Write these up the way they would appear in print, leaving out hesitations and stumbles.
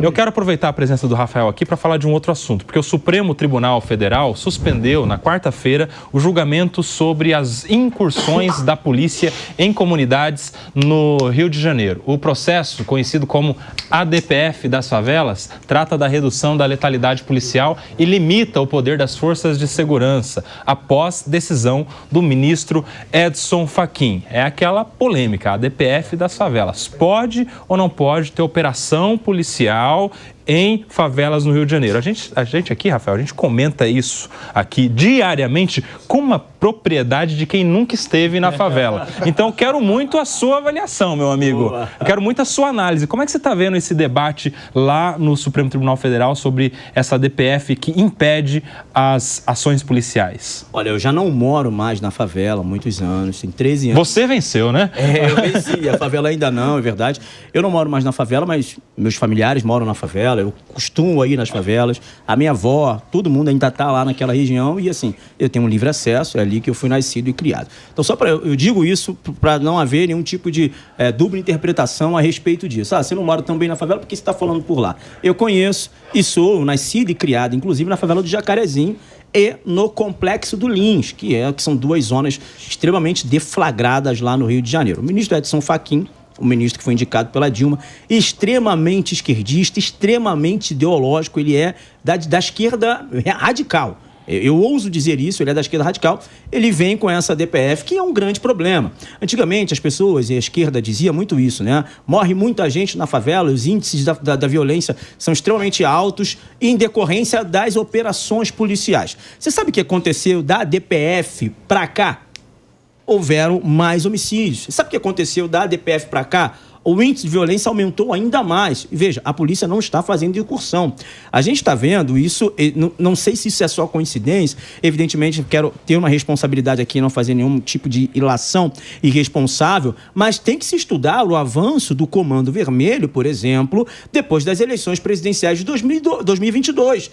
Eu quero aproveitar a presença do Rafael aqui para falar de um outro assunto, porque o Supremo Tribunal Federal suspendeu na quarta-feira o julgamento sobre as incursões da polícia em comunidades no Rio de Janeiro. O processo, conhecido como ADPF das favelas, trata da redução da letalidade policial e limita o poder das forças de segurança, após decisão do ministro Edson Fachin. É aquela polêmica, a ADPF das favelas. Pode ou não pode ter operação policial em favelas no Rio de Janeiro? A gente aqui, Rafael, a gente comenta isso aqui diariamente com uma propriedade de quem nunca esteve na favela. Então, eu quero muito a sua avaliação, meu amigo. Eu quero muito a sua análise. Como é que você está vendo esse debate lá no Supremo Tribunal Federal sobre essa DPF que impede as ações policiais? Olha, eu já não moro mais na favela há muitos anos, tem 13 anos. Você venceu, né? Eu venci, a favela ainda não, é verdade. Eu não moro mais na favela, mas meus familiares moram na favela, eu costumo ir nas favelas. A minha avó, todo mundo ainda está lá naquela região e, assim, eu tenho um livre acesso, é ali que eu fui nascido e criado. Então, eu digo isso para não haver nenhum tipo de dupla interpretação a respeito disso. Você não mora tão bem na favela porque você está falando por lá. Eu conheço e sou nascido e criado, inclusive, na favela do Jacarezinho e no Complexo do Lins, que são duas zonas extremamente deflagradas lá no Rio de Janeiro. O ministro Edson Fachin, o ministro que foi indicado pela Dilma, extremamente esquerdista, extremamente ideológico, ele é da esquerda radical. Eu ouso dizer isso, ele é da esquerda radical, ele vem com essa DPF, que é um grande problema. Antigamente, as pessoas, e a esquerda dizia muito isso, né? Morre muita gente na favela, os índices da violência são extremamente altos em decorrência das operações policiais. Você sabe o que aconteceu da DPF para cá? Houveram mais homicídios. Sabe o que aconteceu da ADPF para cá? O índice de violência aumentou ainda mais. E veja, a polícia não está fazendo incursão. A gente está vendo isso, não sei se isso é só coincidência, evidentemente quero ter uma responsabilidade aqui, não fazer nenhum tipo de ilação irresponsável, mas tem que se estudar o avanço do Comando Vermelho, por exemplo, depois das eleições presidenciais de 2022.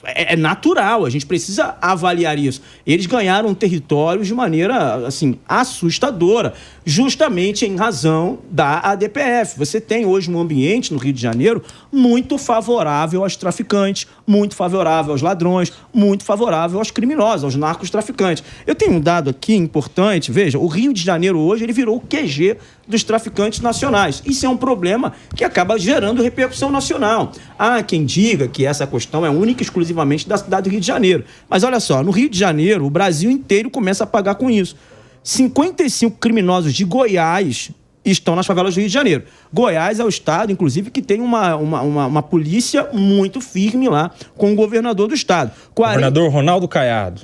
É natural, a gente precisa avaliar isso. Eles ganharam territórios de maneira, assim, assustadora, justamente em razão da ADPF. Você tem hoje um ambiente no Rio de Janeiro muito favorável aos traficantes, muito favorável aos ladrões, muito favorável aos criminosos, aos narcotraficantes. Eu tenho um dado aqui importante, veja, o Rio de Janeiro hoje ele virou o QG dos traficantes nacionais. Isso é um problema que acaba gerando repercussão nacional. Há quem diga que essa questão é única e exclusivamente da cidade do Rio de Janeiro. Mas olha só, no Rio de Janeiro, o Brasil inteiro começa a pagar com isso. 55 criminosos de Goiás estão nas favelas do Rio de Janeiro. Goiás é o estado, inclusive, que tem uma polícia muito firme lá com o governador do estado. Governador Ronaldo Caiado.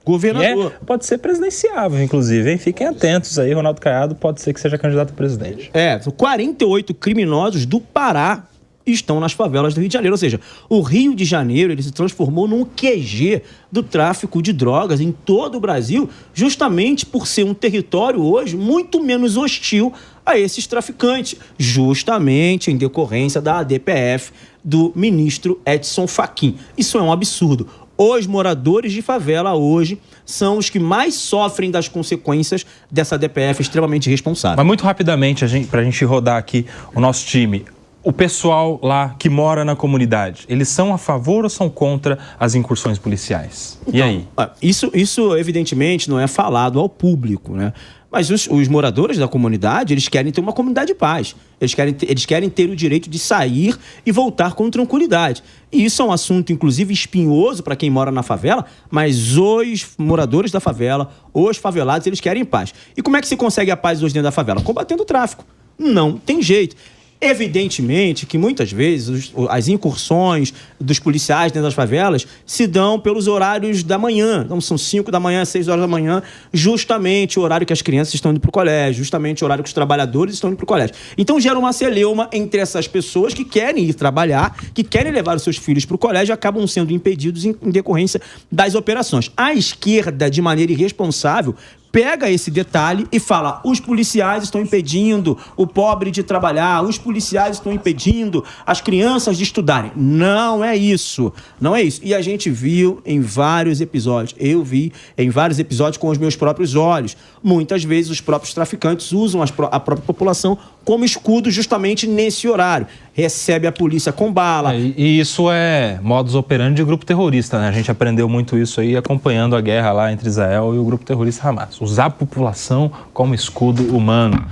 Governador. Pode ser presidenciável, inclusive, hein? Fiquem atentos aí, Ronaldo Caiado pode ser que seja candidato a presidente. 48 criminosos do Pará estão nas favelas do Rio de Janeiro. Ou seja, o Rio de Janeiro ele se transformou num QG do tráfico de drogas em todo o Brasil, justamente por ser um território hoje muito menos hostil a esses traficantes, justamente em decorrência da ADPF do ministro Edson Fachin. Isso é um absurdo. Os moradores de favela hoje são os que mais sofrem das consequências dessa DPF extremamente irresponsável. Mas muito rapidamente, para a gente rodar aqui o nosso time, o pessoal lá que mora na comunidade, eles são a favor ou são contra as incursões policiais? Então, e aí? Isso evidentemente não é falado ao público, né? Mas os moradores da comunidade, eles querem ter uma comunidade de paz. Eles querem ter o direito de sair e voltar com tranquilidade. E isso é um assunto, inclusive, espinhoso para quem mora na favela, mas os moradores da favela, os favelados, eles querem paz. E como é que se consegue a paz hoje dentro da favela? Combatendo o tráfico. Não tem jeito. Evidentemente que muitas vezes as incursões dos policiais dentro das favelas se dão pelos horários da manhã. Então são 5 da manhã, 6 horas da manhã, justamente o horário que as crianças estão indo para o colégio, justamente o horário que os trabalhadores estão indo para o colégio. Então gera uma celeuma entre essas pessoas que querem ir trabalhar, que querem levar os seus filhos para o colégio e acabam sendo impedidos em decorrência das operações. A esquerda, de maneira irresponsável, pega esse detalhe e fala: os policiais estão impedindo o pobre de trabalhar, os policiais estão impedindo as crianças de estudarem. Não é isso, não é isso. E a gente viu em vários episódios, eu vi em vários episódios com os meus próprios olhos. Muitas vezes os próprios traficantes usam a própria população como escudo justamente nesse horário. recebe a polícia com bala. E isso é modus operandi de grupo terrorista, né? A gente aprendeu muito isso aí acompanhando a guerra lá entre Israel e o grupo terrorista Hamas. Usar a população como escudo humano.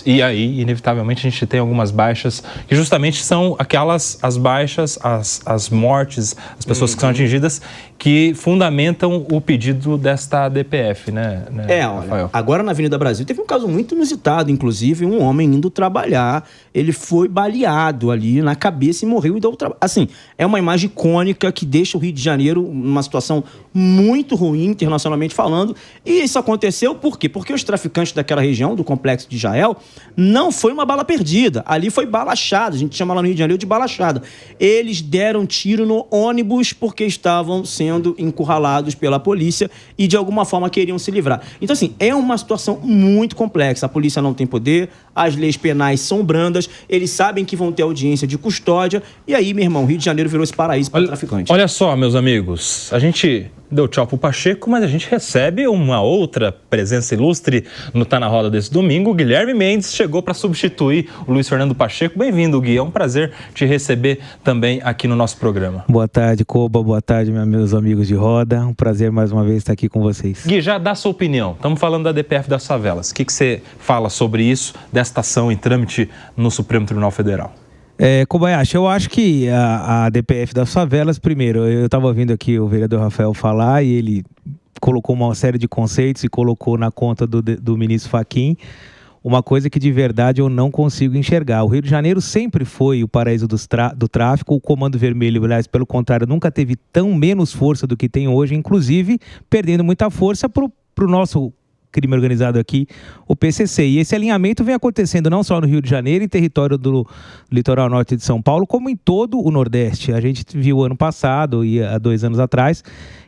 E aí, inevitavelmente, a gente tem algumas baixas, que justamente são as baixas, as mortes, as pessoas que são atingidas, que fundamentam o pedido desta DPF, né? Olha, agora na Avenida Brasil teve um caso muito inusitado, inclusive um homem indo trabalhar, ele foi baleado ali na cabeça e morreu e deu trabalho. Assim, é uma imagem icônica que deixa o Rio de Janeiro numa situação muito ruim, internacionalmente falando, e isso aconteceu por quê? Porque os traficantes daquela região, do Complexo de Israel, não foi uma bala perdida, ali foi bala achada, a gente chama lá no Rio de Janeiro de bala achada. Eles deram tiro no ônibus porque estavam sendo encurralados pela polícia e de alguma forma queriam se livrar. Então assim, é uma situação muito complexa, a polícia não tem poder, as leis penais são brandas, eles sabem que vão ter audiência de custódia e aí, meu irmão, o Rio de Janeiro virou esse paraíso para traficante. Olha só, meus amigos, a gente deu tchau pro Pacheco, mas a gente recebe uma outra presença ilustre no Tá Na Roda desse domingo. O Guilherme Mendes chegou para substituir o Luiz Fernando Pacheco. Bem-vindo, Gui. É um prazer te receber também aqui no nosso programa. Boa tarde, Koba. Boa tarde, meus amigos de roda. Um prazer mais uma vez estar aqui com vocês. Gui, já dá sua opinião. Estamos falando da DPF das favelas. O que você fala sobre isso, desta ação em trâmite no Supremo Tribunal Federal? Kobayashi, eu acho que a DPF das favelas, primeiro, eu estava ouvindo aqui o vereador Rafael falar e ele colocou uma série de conceitos e colocou na conta do ministro Fachin uma coisa que de verdade eu não consigo enxergar. O Rio de Janeiro sempre foi o paraíso do tráfico, o Comando Vermelho, aliás, pelo contrário, nunca teve tão menos força do que tem hoje, inclusive perdendo muita força para o nosso crime organizado aqui, o PCC. E esse alinhamento vem acontecendo não só no Rio de Janeiro, em território do litoral norte de São Paulo, como em todo o Nordeste. A gente viu ano passado e há 2 anos atrás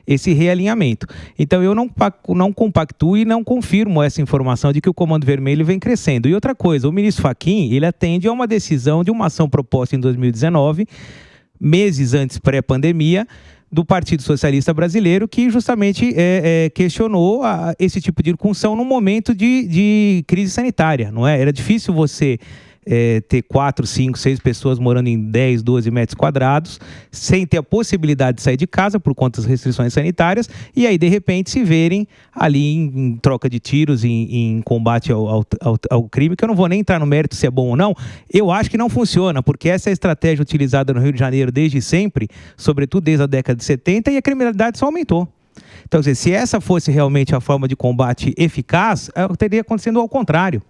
esse realinhamento. Então eu não compactuo e não confirmo essa informação de que o Comando Vermelho vem crescendo. E outra coisa, o ministro Fachin, ele atende a uma decisão de uma ação proposta em 2019, meses antes pré-pandemia, do Partido Socialista Brasileiro, que justamente questionou esse tipo de incursão num momento de crise sanitária, não é? Era difícil você ter 4, 5, 6 pessoas morando em 10, 12 metros quadrados, sem ter a possibilidade de sair de casa por conta das restrições sanitárias, e aí de repente se verem ali em troca de tiros, em combate ao crime, que eu não vou nem entrar no mérito se é bom ou não. Eu acho que não funciona, porque essa é a estratégia utilizada no Rio de Janeiro desde sempre, sobretudo desde a década de 70, e a criminalidade só aumentou. Então, se essa fosse realmente a forma de combate eficaz, teria acontecendo ao contrário.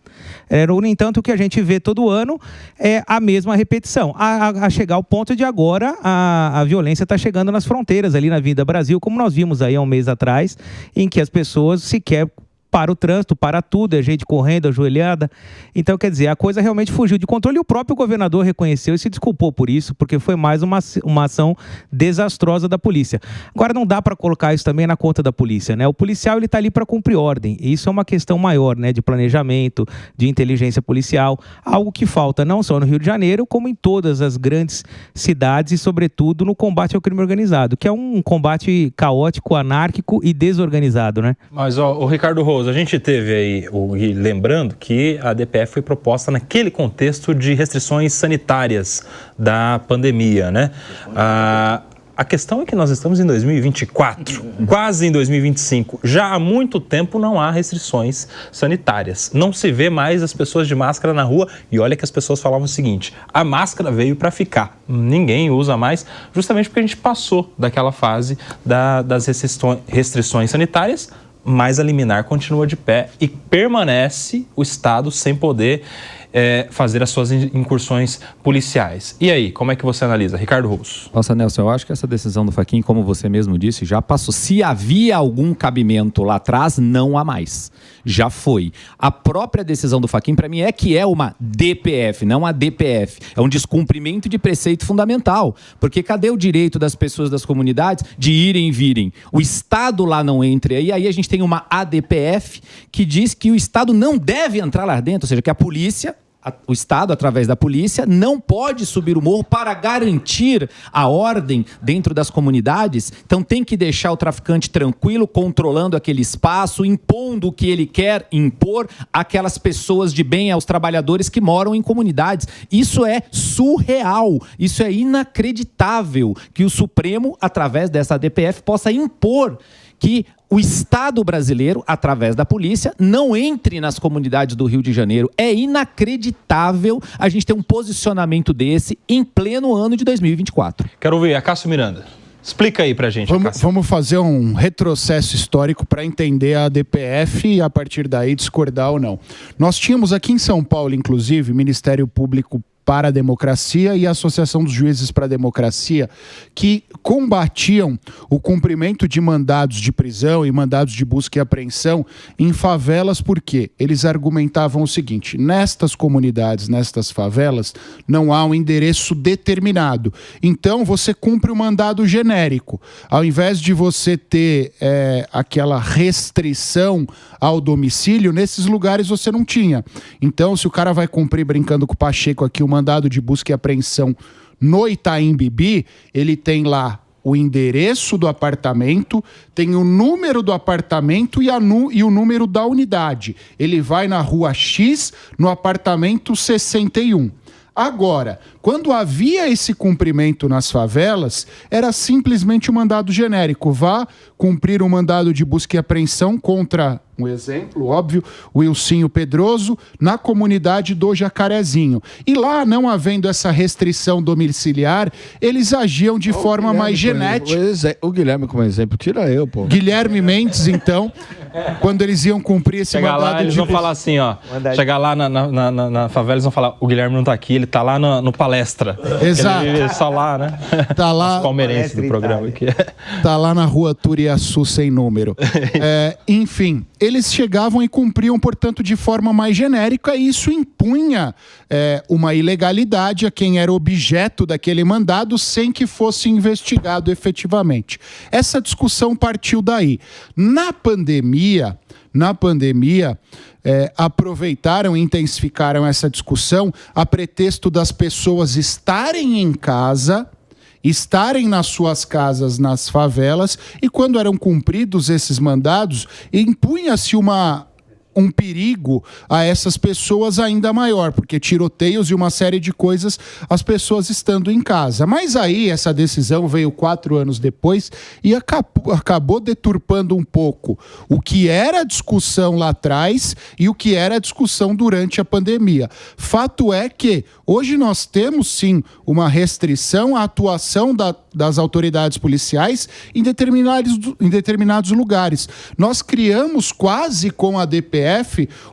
No entanto, o que a gente vê todo ano é a mesma repetição, a chegar ao ponto de agora a violência está chegando nas fronteiras, ali na Avenida Brasil, como nós vimos aí há um mês atrás, em que as pessoas sequer para o trânsito, para tudo, é gente correndo, ajoelhada. Então, quer dizer, a coisa realmente fugiu de controle e o próprio governador reconheceu e se desculpou por isso, porque foi mais uma ação desastrosa da polícia. Agora, não dá para colocar isso também na conta da polícia, né? O policial, ele está ali para cumprir ordem. E isso é uma questão maior, né? De planejamento, de inteligência policial, algo que falta não só no Rio de Janeiro, como em todas as grandes cidades e, sobretudo, no combate ao crime organizado, que é um combate caótico, anárquico e desorganizado, né? Mas, o Ricardo Rose, a gente teve aí, lembrando que a DPF foi proposta naquele contexto de restrições sanitárias da pandemia, né? A questão é que nós estamos em 2024, quase em 2025. Já há muito tempo não há restrições sanitárias. Não se vê mais as pessoas de máscara na rua. E olha que as pessoas falavam o seguinte: a máscara veio para ficar. Ninguém usa mais, justamente porque a gente passou daquela fase das restrições sanitárias, mas a liminar continua de pé e permanece o Estado sem poder fazer as suas incursões policiais. E aí, como é que você analisa? Ricardo Russo. Nossa, Nelson, eu acho que essa decisão do Fachin, como você mesmo disse, já passou. Se havia algum cabimento lá atrás, não há mais. Já foi. A própria decisão do Fachin, para mim, é uma DPF, não a DPF. É um descumprimento de preceito fundamental. Porque cadê o direito das pessoas das comunidades de irem e virem? O Estado lá não entra. E aí a gente tem uma ADPF que diz que o Estado não deve entrar lá dentro, ou seja, que a polícia o Estado, através da polícia, não pode subir o morro para garantir a ordem dentro das comunidades. Então tem que deixar o traficante tranquilo, controlando aquele espaço, impondo o que ele quer impor àquelas pessoas de bem, aos trabalhadores que moram em comunidades. Isso é surreal, isso é inacreditável que o Supremo, através dessa DPF, possa impor que o Estado brasileiro, através da polícia, não entre nas comunidades do Rio de Janeiro. É inacreditável a gente ter um posicionamento desse em pleno ano de 2024. Quero ouvir a Cássio Miranda. Explica aí pra gente, Vamos fazer um retrocesso histórico para entender a DPF e, a partir daí, discordar ou não. Nós tínhamos aqui em São Paulo, inclusive, Ministério Público para a Democracia e a Associação dos Juízes para a Democracia, que combatiam o cumprimento de mandados de prisão e mandados de busca e apreensão em favelas, porque eles argumentavam o seguinte: nestas comunidades, nestas favelas, não há um endereço determinado. Então, você cumpre o mandado genérico. Ao invés de você ter aquela restrição ao domicílio, nesses lugares você não tinha. Então, se o cara vai cumprir, brincando com o Pacheco aqui, o mandado de busca e apreensão no Itaim Bibi, ele tem lá o endereço do apartamento, tem o número do apartamento e o número da unidade. Ele vai na rua X, no apartamento 61. Agora, quando havia esse cumprimento nas favelas, era simplesmente um mandado genérico. Vá cumprir um mandado de busca e apreensão contra, um exemplo, óbvio, o Wilsinho Pedroso, na comunidade do Jacarezinho. E lá, não havendo essa restrição domiciliar, eles agiam de forma mais genética. O Guilherme, como exemplo, tira eu, pô. Guilherme Mendes, então, quando eles iam cumprir esse mandado mandado lá, eles vão falar assim, ó. Chegar lá na favela, eles vão falar: o Guilherme não tá aqui, ele tá lá no palestra. Exato. Ele só lá, né? Tá lá. Os palmeirenses do programa aqui. Tá lá na rua Turiaçu sem número. Enfim, eles chegavam e cumpriam, portanto, de forma mais genérica, e isso impunha uma ilegalidade a quem era objeto daquele mandado sem que fosse investigado efetivamente. Essa discussão partiu daí. Na pandemia, aproveitaram e intensificaram essa discussão a pretexto das pessoas estarem em casa, estarem nas suas casas, nas favelas, e quando eram cumpridos esses mandados, impunha-se um perigo a essas pessoas ainda maior, porque tiroteios e uma série de coisas, as pessoas estando em casa. Mas aí essa decisão veio 4 anos depois e acabou deturpando um pouco o que era a discussão lá atrás e o que era a discussão durante a pandemia. Fato é que hoje nós temos sim uma restrição à atuação das autoridades policiais em determinados lugares. Nós criamos quase com a DPF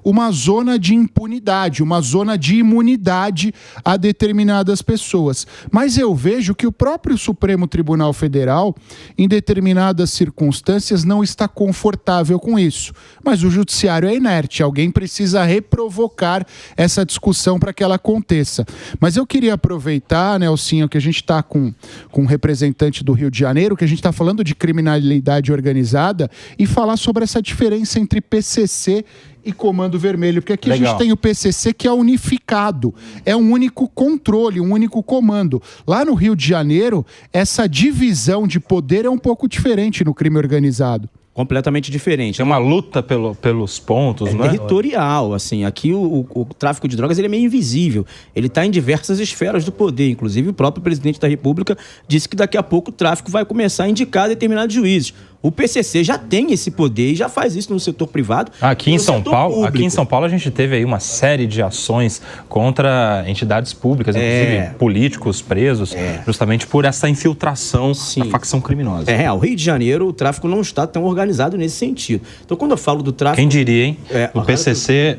uma zona de impunidade, uma zona de imunidade a determinadas pessoas. Mas eu vejo que o próprio Supremo Tribunal Federal, em determinadas circunstâncias, não está confortável com isso. Mas o judiciário é inerte, alguém precisa reprovocar essa discussão para que ela aconteça. Mas eu queria aproveitar, Nelsinho, que a gente está com um representante do Rio de Janeiro, que a gente está falando de criminalidade organizada, e falar sobre essa diferença entre PCC e Comando Vermelho, porque aqui Legal. A gente tem o PCC, que é unificado, é um único controle, um único comando. Lá no Rio de Janeiro, essa divisão de poder é um pouco diferente no crime organizado. Completamente diferente. Tem uma luta pelos pontos, né? Territorial, assim. Aqui o tráfico de drogas ele é meio invisível. Ele está em diversas esferas do poder. Inclusive, o próprio presidente da República disse que daqui a pouco o tráfico vai começar a indicar determinados juízes. O PCC já tem esse poder e já faz isso no setor privado. Aqui em São Paulo, a gente teve aí uma série de ações contra entidades públicas, inclusive políticos presos, justamente por essa infiltração na facção criminosa. O Rio de Janeiro, o tráfico não está tão organizado nesse sentido. Então, quando eu falo do tráfico... Quem diria, hein? O PCC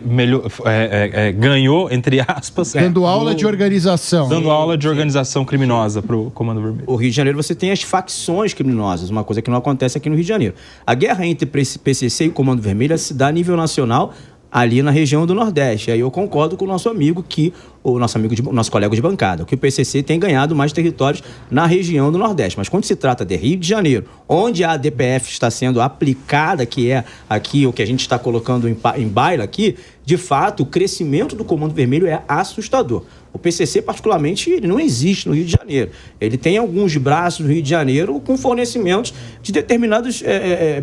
ganhou, entre aspas... Dando aula de organização. Dando aula de organização criminosa para o Comando Vermelho. O Rio de Janeiro, você tem as facções criminosas, uma coisa que não acontece aqui no Rio de Janeiro. A guerra entre PCC e o Comando Vermelho se dá a nível nacional ali na região do Nordeste. Aí eu concordo com o nosso amigo nosso colega de bancada, que o PCC tem ganhado mais territórios na região do Nordeste. Mas quando se trata de Rio de Janeiro, onde a DPF está sendo aplicada, que é aqui o que a gente está colocando em baila aqui, de fato, o crescimento do Comando Vermelho é assustador. O PCC, particularmente, ele não existe no Rio de Janeiro. Ele tem alguns braços no Rio de Janeiro com fornecimentos de determinados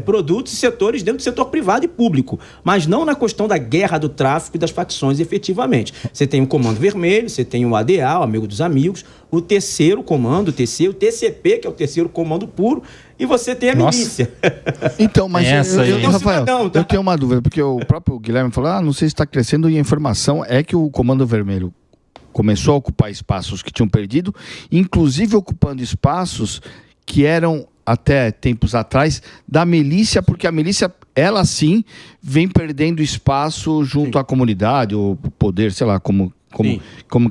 produtos e setores dentro do setor privado e público, mas não na questão da guerra do tráfico e das facções efetivamente. Você tem o Comando Vermelho, você tem o ADA, o Amigo dos Amigos, o terceiro comando, o TCP, que é o terceiro comando puro, e você tem a milícia. Então, mas Rafael, cidadão, tá? Eu tenho uma dúvida, porque o próprio Guilherme falou, não sei se está crescendo, e a informação é que o Comando Vermelho começou a ocupar espaços que tinham perdido, inclusive ocupando espaços que eram, até tempos atrás, da milícia, porque a milícia, ela sim, vem perdendo espaço junto à comunidade, ou poder, sei lá, como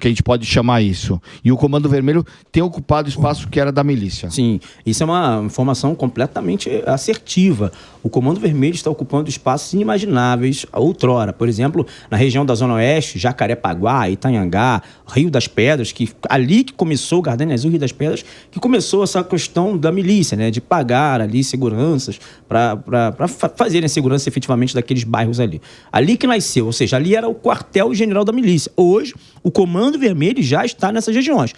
que a gente pode chamar isso. E o Comando Vermelho tem ocupado espaço que era da milícia. Sim, isso é uma informação completamente assertiva. O Comando Vermelho está ocupando espaços inimagináveis outrora. Por exemplo, na região da Zona Oeste, Jacarepaguá, Itanhangá, Rio das Pedras, ali que começou, Gardenia Azul, Rio das Pedras, que começou essa questão da milícia, né, de pagar ali seguranças para fazerem a segurança efetivamente daqueles bairros ali. Ali que nasceu, ou seja, ali era o quartel-general da milícia. Hoje, o Comando Vermelho já está nessas regiões.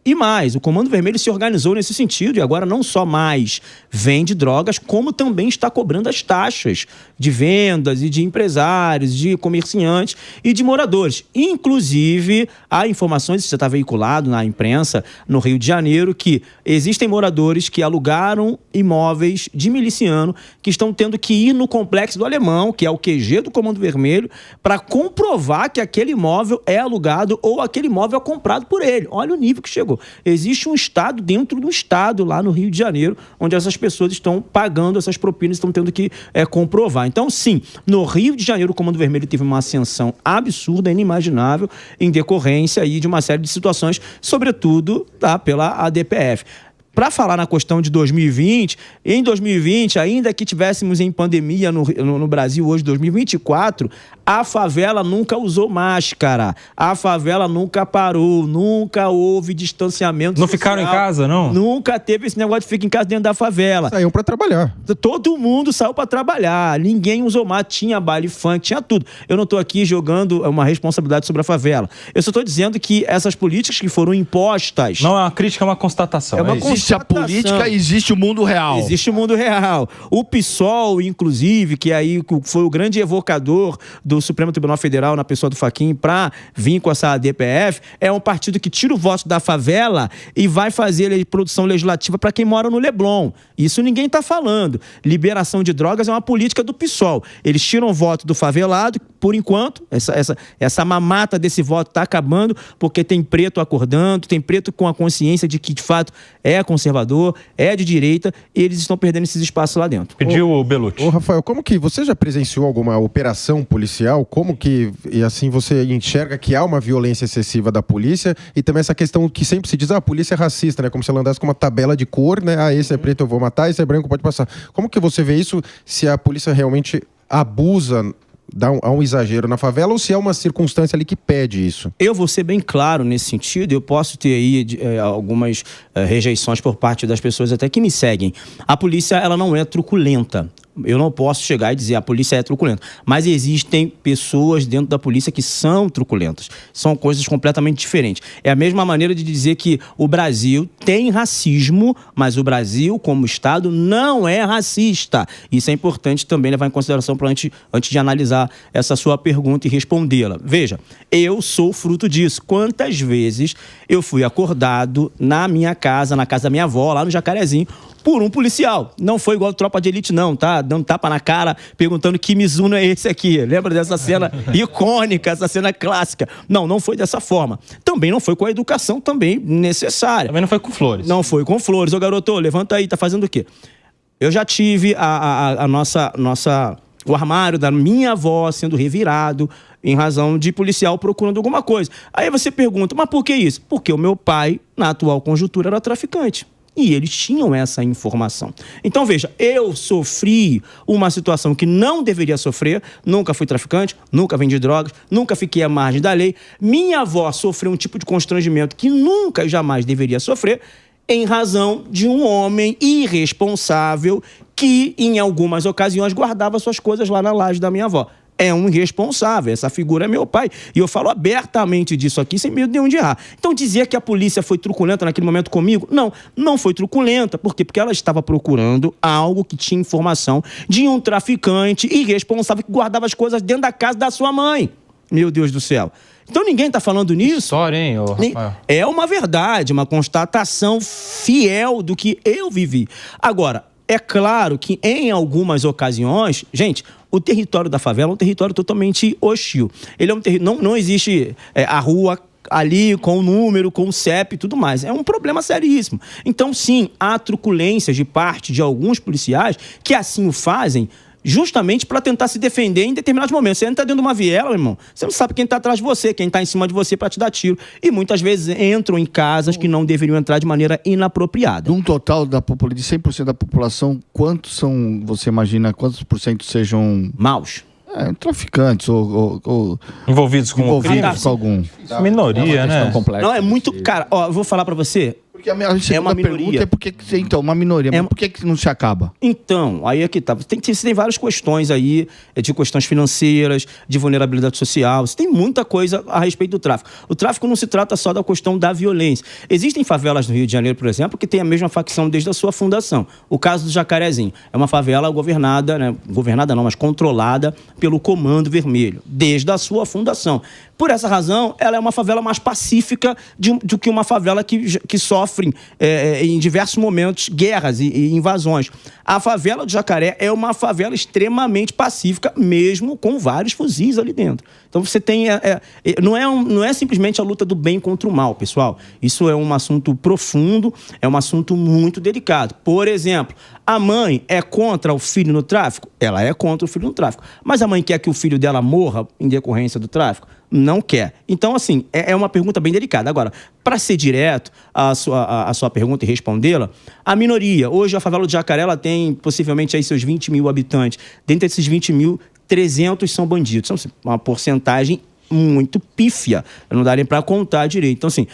E mais, o Comando Vermelho se organizou nesse sentido e agora não só mais vende drogas, como também está cobrando as taxas de vendas e de empresários, de comerciantes e de moradores. Inclusive, há informações, isso já está veiculado na imprensa, no Rio de Janeiro, que existem moradores que alugaram imóveis de miliciano que estão tendo que ir no Complexo do Alemão, que é o QG do Comando Vermelho, para comprovar que aquele imóvel é alugado ou aquele imóvel é comprado por ele. Olha o nível que chegou. Existe um estado dentro do estado lá no Rio de Janeiro, onde essas pessoas estão pagando essas propinas, estão tendo que comprovar. Então, sim, no Rio de Janeiro o Comando Vermelho teve uma ascensão absurda, inimaginável, em decorrência aí de uma série de situações, sobretudo pela ADPF. Para falar na questão de 2020, em 2020, ainda que tivéssemos em pandemia no Brasil hoje, 2024, a favela nunca usou máscara, a favela nunca parou, nunca houve distanciamento Não social. Ficaram em casa, não? Nunca teve esse negócio de ficar em casa dentro da favela. Saíam para trabalhar. Todo mundo saiu para trabalhar, ninguém usou máscara, tinha baile funk, tinha tudo. Eu não estou aqui jogando uma responsabilidade sobre a favela. Eu só estou dizendo que essas políticas que foram impostas... Não é uma crítica, é uma constatação. É uma Existe a política e existe o mundo real. Existe o mundo real. O PSOL, inclusive, que aí foi o grande evocador do Supremo Tribunal Federal na pessoa do Fachin para vir com essa DPF, é um partido que tira o voto da favela e vai fazer produção legislativa para quem mora no Leblon. Isso ninguém está falando. Liberação de drogas é uma política do PSOL. Eles tiram o voto do favelado, por enquanto, essa mamata desse voto está acabando, porque tem preto acordando, tem preto com a consciência de que, de fato, é conservador, é de direita, e eles estão perdendo esses espaços lá dentro. Pediu o Belucci. Ô, Rafael, como que você já presenciou alguma operação policial? Como que, e assim, você enxerga que há uma violência excessiva da polícia e também essa questão que sempre se diz, a polícia é racista, né? Como se ela andasse com uma tabela de cor, né? Esse é preto, eu vou matar, esse é branco, pode passar. Como que você vê isso, se a polícia realmente abusa, há um exagero na favela, ou se é uma circunstância ali que pede isso? Eu vou ser bem claro nesse sentido, eu posso ter aí algumas rejeições por parte das pessoas até que me seguem. A polícia, ela não é truculenta. Eu não posso chegar e dizer a polícia é truculenta. Mas existem pessoas dentro da polícia que são truculentas. São coisas completamente diferentes. É a mesma maneira de dizer que o Brasil tem racismo, mas o Brasil, como Estado, não é racista. Isso é importante também levar em consideração antes de analisar essa sua pergunta e respondê-la. Veja, eu sou fruto disso. Quantas vezes eu fui acordado na minha casa, na casa da minha avó, lá no Jacarezinho, por um policial. Não foi igual Tropa de Elite, não, tá? Dando tapa na cara, perguntando que Mizuno é esse aqui. Lembra dessa cena icônica, essa cena clássica? Não foi dessa forma. Também não foi com a educação também necessária. Também não foi com flores. Não foi com flores. Ô, garoto, levanta aí, tá fazendo o quê? Eu já tive o armário da minha avó sendo revirado em razão de policial procurando alguma coisa. Aí você pergunta, mas por que isso? Porque o meu pai, na atual conjuntura, era traficante. E eles tinham essa informação. Então, veja, eu sofri uma situação que não deveria sofrer, nunca fui traficante, nunca vendi drogas, nunca fiquei à margem da lei. Minha avó sofreu um tipo de constrangimento que nunca e jamais deveria sofrer, em razão de um homem irresponsável que, em algumas ocasiões, guardava suas coisas lá na laje da minha avó. É um irresponsável, essa figura é meu pai. E eu falo abertamente disso aqui, sem medo nenhum de errar. Então, dizer que a polícia foi truculenta naquele momento comigo, não foi truculenta. Por quê? Porque ela estava procurando algo que tinha informação de um traficante irresponsável que guardava as coisas dentro da casa da sua mãe. Meu Deus do céu. Então, ninguém está falando nisso. História, hein, Rafael? É uma verdade, uma constatação fiel do que eu vivi. Agora, é claro que em algumas ocasiões, gente, o território da favela é um território totalmente hostil. Ele é um não existe a rua ali com o número, com o CEP e tudo mais. É um problema seríssimo. Então, sim, há truculências de parte de alguns policiais que assim o fazem justamente para tentar se defender em determinados momentos. Você entra dentro de uma viela, meu irmão, você não sabe quem está atrás de você, quem está em cima de você para te dar tiro. E muitas vezes entram em casas que não deveriam entrar de maneira inapropriada. Num total da população, de 100% da população, quantos são, você imagina, quantos por cento sejam maus? Traficantes ou envolvidos com algum. Minoria, né? Complexa. Não, é muito... Cara, eu vou falar para você... Porque a uma minoria. Então, uma minoria. Mas por que não se acaba? Então, aí é que tá. Você tem várias questões aí, de questões financeiras, de vulnerabilidade social. Você tem muita coisa a respeito do tráfico. O tráfico não se trata só da questão da violência. Existem favelas no Rio de Janeiro, por exemplo, que tem a mesma facção desde a sua fundação. O caso do Jacarezinho. É uma favela governada, né? Governada não, mas controlada pelo Comando Vermelho, desde a sua fundação. Por essa razão, ela é uma favela mais pacífica do que uma favela que sofre em diversos momentos guerras e invasões. A favela do Jacaré é uma favela extremamente pacífica, mesmo com vários fuzis ali dentro. Então você tem... não é simplesmente a luta do bem contra o mal, pessoal. Isso é um assunto profundo, é um assunto muito delicado. Por exemplo, a mãe é contra o filho no tráfico? Ela é contra o filho no tráfico. Mas a mãe quer que o filho dela morra em decorrência do tráfico? Não quer. Então, assim, é uma pergunta bem delicada. Agora, para ser direto a sua pergunta e respondê-la, a minoria, hoje a favela do Jacaré, ela tem possivelmente aí seus 20 mil habitantes. Dentre esses 20 mil, 300 são bandidos. Então, assim, uma porcentagem muito pífia, não dá nem para contar direito. Então, assim,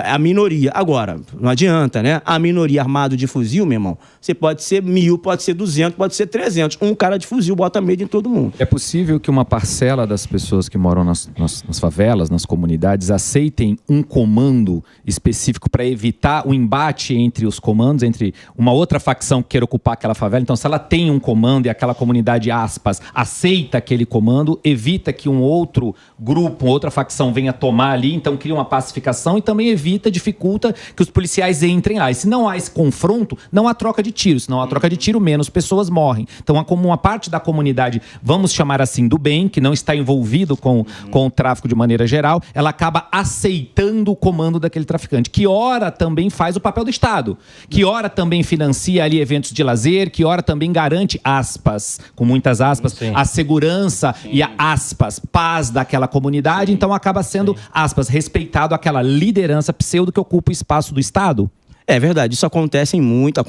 a minoria. Agora, não adianta, né? A minoria armado de fuzil, meu irmão, você pode ser 1000, pode ser 200, pode ser 300. Um cara de fuzil bota medo em todo mundo. É possível que uma parcela das pessoas que moram nas favelas, nas comunidades, aceitem um comando específico para evitar o embate entre os comandos, entre uma outra facção que queira ocupar aquela favela. Então, se ela tem um comando e aquela comunidade, aspas, aceita aquele comando, evita que um outro grupo, outra facção venha tomar ali, então cria uma pacificação e também dificulta que os policiais entrem lá. E se não há esse confronto, não há troca de tiro. Se não há troca de tiro, menos pessoas morrem. Então, como uma parte da comunidade, vamos chamar assim, do bem, que não está envolvido com o tráfico de maneira geral, ela acaba aceitando o comando daquele traficante, que ora também faz o papel do Estado, que ora também financia ali eventos de lazer, que ora também garante, aspas, com muitas aspas, a segurança e a, aspas, paz daquela comunidade, então acaba sendo, aspas, respeitado aquela liderança pseudo que ocupa o espaço do Estado. É verdade, isso acontece muito,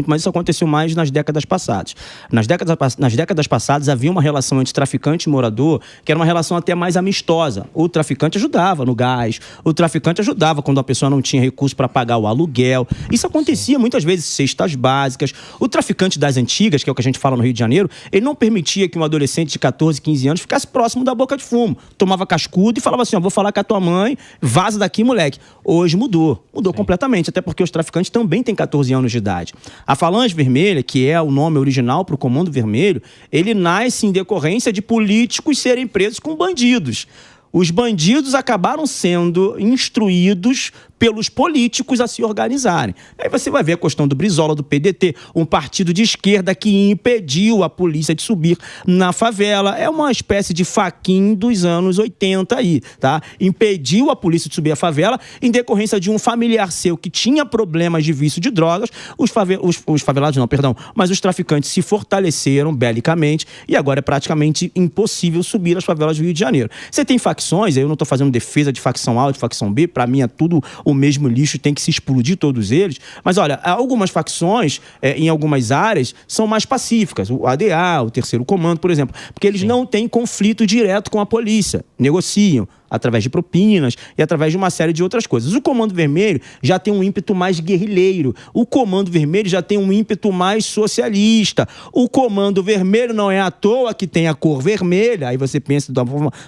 mas isso aconteceu mais nas décadas passadas. Nas décadas passadas havia uma relação entre traficante e morador que era uma relação até mais amistosa. O traficante ajudava no gás, o traficante ajudava quando a pessoa não tinha recurso para pagar o aluguel. Isso acontecia muitas vezes, cestas básicas. O traficante das antigas, que é o que a gente fala no Rio de Janeiro, ele não permitia que um adolescente de 14, 15 anos ficasse próximo da boca de fumo. Tomava cascudo e falava assim, vou falar com a tua mãe, vaza daqui, moleque. Hoje mudou completamente, até porque os traficantes também têm 14 anos de idade. A Falange Vermelha, que é o nome original para o Comando Vermelho, ele nasce em decorrência de políticos serem presos com bandidos. Os bandidos acabaram sendo instruídos pelos políticos a se organizarem. Aí você vai ver a questão do Brizola, do PDT, um partido de esquerda que impediu a polícia de subir na favela. É uma espécie de Fachin dos anos 80 aí, tá? Impediu a polícia de subir a favela em decorrência de um familiar seu que tinha problemas de vício de drogas. Os favelados não, perdão, mas os traficantes se fortaleceram belicamente e agora é praticamente impossível subir as favelas do Rio de Janeiro. Você tem facções facções, aí eu não estou fazendo defesa de facção A ou de facção B, para mim é tudo o mesmo lixo, tem que se explodir todos eles. Mas olha, algumas facções em algumas áreas são mais pacíficas, o ADA, o Terceiro Comando, por exemplo, porque eles não têm conflito direto com a polícia, negociam através de propinas e através de uma série de outras coisas. O Comando Vermelho já tem um ímpeto mais guerrilheiro. O Comando Vermelho já tem um ímpeto mais socialista. O Comando Vermelho não é à toa que tem a cor vermelha. Aí você pensa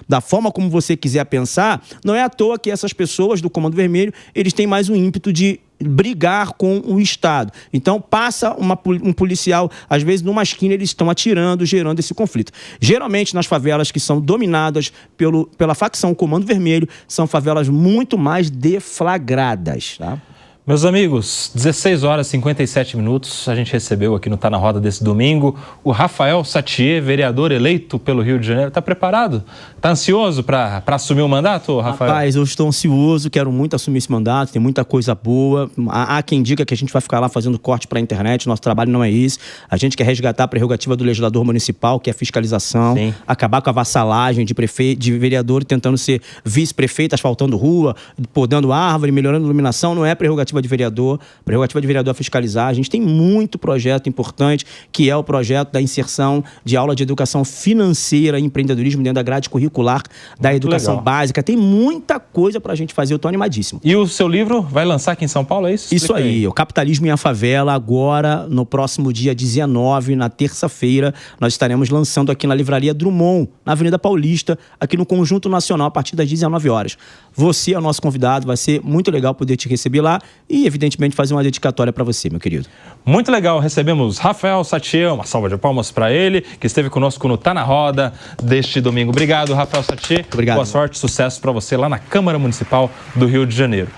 da forma como você quiser pensar, não é à toa que essas pessoas do Comando Vermelho, eles têm mais um ímpeto de brigar com o Estado. Então passa um policial, às vezes numa esquina eles estão atirando, gerando esse conflito. Geralmente nas favelas que são dominadas pela facção Comando Vermelho, são favelas muito mais deflagradas, tá? Meus amigos, 16 horas e 57 minutos, a gente recebeu aqui no Tá na Roda desse domingo o Rafael Sattier, vereador eleito pelo Rio de Janeiro. Está preparado? Está ansioso para assumir o mandato, Rafael? Rapaz, eu estou ansioso, quero muito assumir esse mandato, tem muita coisa boa. Há quem diga que a gente vai ficar lá fazendo corte para a internet, nosso trabalho não é esse. A gente quer resgatar a prerrogativa do legislador municipal, que é a fiscalização, acabar com a vassalagem de vereador tentando ser vice-prefeito, asfaltando rua, podando árvore, melhorando a iluminação, não é prerrogativa de vereador. Prerrogativa de vereador é fiscalizar. A gente tem muito projeto importante, que é o projeto da inserção de aula de educação financeira e empreendedorismo dentro da grade curricular da educação básica. Tem muita coisa pra gente fazer, eu tô animadíssimo. E o seu livro vai lançar aqui em São Paulo, é isso? Isso aí, o Capitalismo e a Favela, agora no próximo dia 19, na terça-feira, nós estaremos lançando aqui na Livraria Drummond, na Avenida Paulista, aqui no Conjunto Nacional, a partir das 19 horas. Você é o nosso convidado, vai ser muito legal poder te receber lá e, evidentemente, fazer uma dedicatória para você, meu querido. Muito legal, recebemos Rafael Sattier, uma salva de palmas para ele, que esteve conosco no Tá na Roda deste domingo. Obrigado, Rafael Sattier. Obrigado. Boa sorte, sucesso para você lá na Câmara Municipal do Rio de Janeiro.